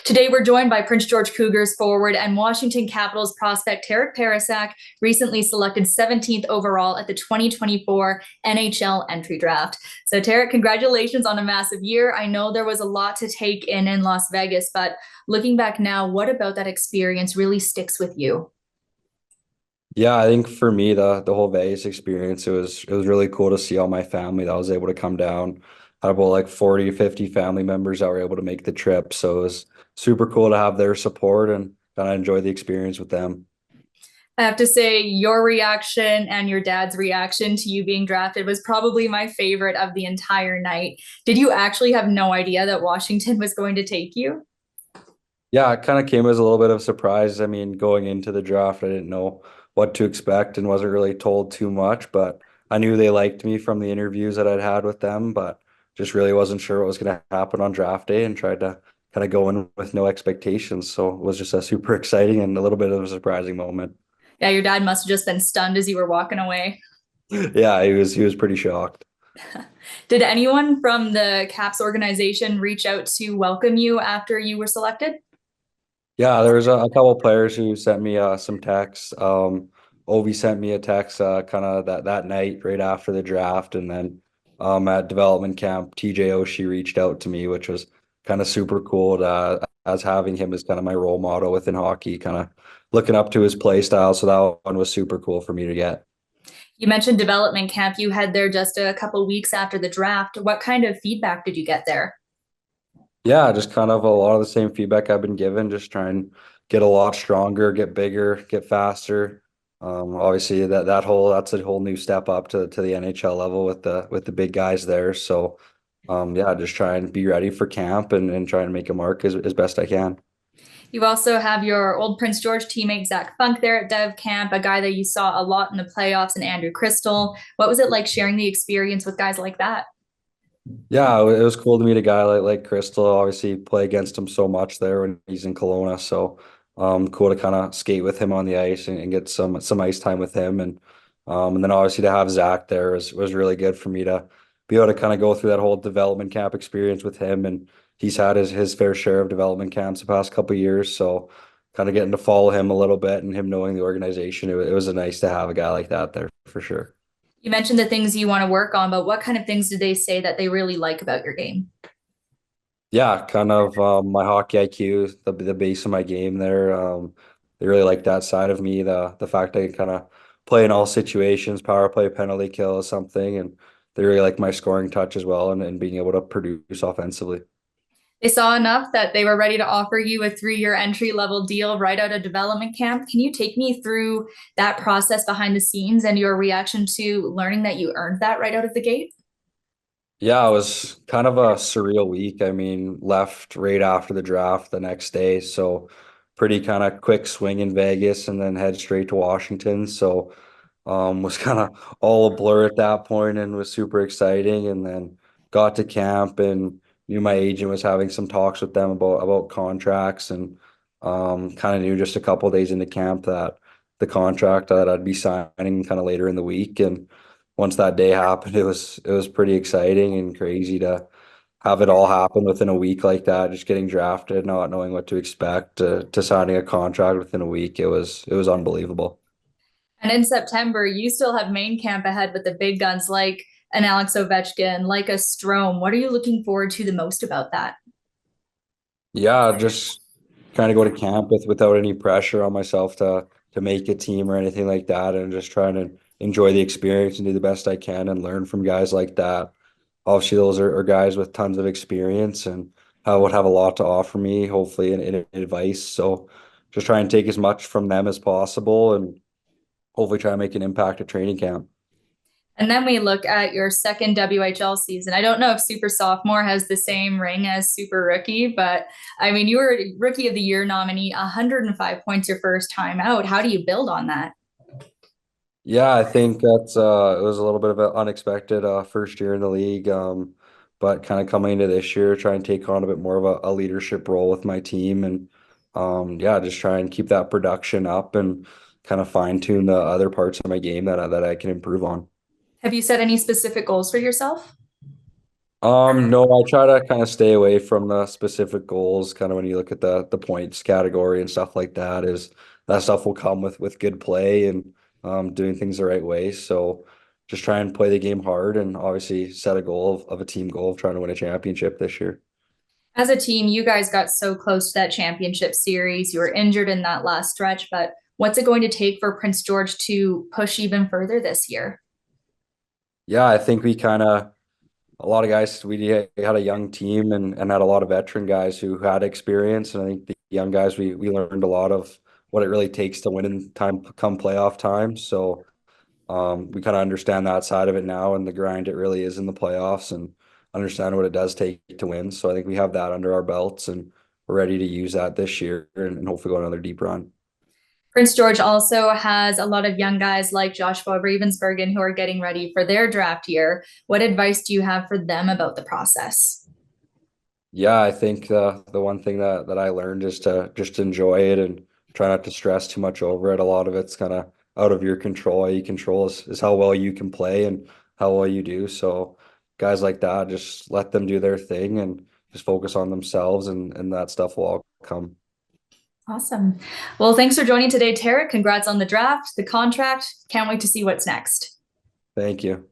Today, we're joined by Prince George Cougars forward and Washington Capitals prospect Terik Parascak, recently selected 17th overall at the 2024 NHL Entry Draft. So, Terik, congratulations on a massive year. I know there was a lot to take in Las Vegas, but looking back now, what about that experience really sticks with you? Yeah, I think for me the whole Vegas experience it was really cool to see all my family that was able to come down. I had about like 40, 50 family members that were able to make the trip. So it was super cool to have their support and kind of enjoy the experience with them. I have to say, your reaction and your dad's reaction to you being drafted was probably my favorite of the entire night. Did you actually have no idea that Washington was going to take you? Yeah, it kind of came as a little bit of a surprise. I mean, going into the draft, I didn't know what to expect and wasn't really told too much, but I knew they liked me from the interviews that I'd had with them, but just really wasn't sure what was going to happen on draft day and tried to kind of go in with no expectations. So it was just a super exciting and a little bit of a surprising moment. Yeah, your dad must have just been stunned as you were walking away. Yeah, he was pretty shocked. Did anyone from the CAPS organization reach out to welcome you after you were selected? Yeah, there was a couple of players who sent me some texts. Ovi sent me a text kind of that night right after the draft, and then at development camp, TJ Oshie reached out to me, which was kind of super cool as having him as kind of my role model within hockey, kind of looking up to his play style. So that one was super cool for me to get. You mentioned development camp. You had there just a couple weeks after the draft. What kind of feedback did you get there? Yeah, just kind of a lot of the same feedback I've been given, just try and get a lot stronger, get bigger, get faster. Obviously that's a whole new step up to the NHL level with the big guys there. So yeah, just try and be ready for camp and try and make a mark as best I can. You also have your old Prince George teammate, Zach Funk, there at Dev Camp, a guy that you saw a lot in the playoffs, and Andrew Crystal. What was it like sharing the experience with guys like that? Yeah, it was cool to meet a guy like Crystal. Obviously, play against him so much there when he's in Kelowna. So, cool to kind of skate with him on the ice and get some ice time with him. And then obviously to have Zach there was really good for me to be able to kind of go through that whole development camp experience with him. And he's had his fair share of development camps the past couple of years. So, kind of getting to follow him a little bit and him knowing the organization, it was nice to have a guy like that there for sure. You mentioned the things you want to work on, but what kind of things did they say that they really like about your game? Yeah, kind of my hockey IQ, the base of my game there. They really like that side of me, the fact I can kind of play in all situations, power play, penalty kill is something, and they really like my scoring touch as well and being able to produce offensively. They saw enough that they were ready to offer you a 3-year entry level deal right out of development camp. Can you take me through that process behind the scenes and your reaction to learning that you earned that right out of the gate? Yeah, it was kind of a surreal week. I mean, left right after the draft the next day, so pretty kind of quick swing in Vegas and then head straight to Washington. So was kind of all a blur at that point and was super exciting. And then got to camp and knew my agent was having some talks with them about contracts and kind of knew just a couple of days into camp that the contract that I'd be signing kind of later in the week. And once that day happened, it was pretty exciting and crazy to have it all happen within a week like that, just getting drafted, not knowing what to expect, to signing a contract within a week. It was unbelievable. And in September, you still have main camp ahead with the big guns like an Alex Ovechkin, like a Strome. What are you looking forward to the most about that? Yeah, just trying to go to camp without any pressure on myself to make a team or anything like that, and just trying to enjoy the experience and do the best I can and learn from guys like that. Obviously, those are guys with tons of experience and would have a lot to offer me, hopefully in advice. So just try and take as much from them as possible and hopefully try and make an impact at training camp. And then we look at your second WHL season. I don't know if Super Sophomore has the same ring as Super Rookie, but I mean, you were Rookie of the Year nominee, 105 points your first time out. How do you build on that? Yeah, I think that's it was a little bit of an unexpected first year in the league. But kind of coming into this year, try and take on a bit more of a leadership role with my team and yeah, just try and keep that production up and kind of fine tune the other parts of my game that I can improve on. Have you set any specific goals for yourself? No, I try to kind of stay away from the specific goals, kind of when you look at the points category and stuff like that, is that stuff will come with good play and doing things the right way. So just try and play the game hard and obviously set a goal of a team goal of trying to win a championship this year. As a team, you guys got so close to that championship series. You were injured in that last stretch, but what's it going to take for Prince George to push even further this year? Yeah, I think we kind of a lot of guys, we had a young team and had a lot of veteran guys who had experience. And I think the young guys, we learned a lot of what it really takes to win in time come playoff time. So we kind of understand that side of it now and the grind it really is in the playoffs and understand what it does take to win. So I think we have that under our belts and we're ready to use that this year and hopefully go another deep run. Prince George also has a lot of young guys like Joshua Ravensbergen who are getting ready for their draft year. What advice do you have for them about the process? Yeah, I think the one thing that I learned is to just enjoy it and try not to stress too much over it. A lot of it's kind of out of your control. All you control is how well you can play and how well you do. So guys like that, just let them do their thing and just focus on themselves and that stuff will all come. Awesome. Well, thanks for joining today, Terik. Congrats on the draft, the contract. Can't wait to see what's next. Thank you.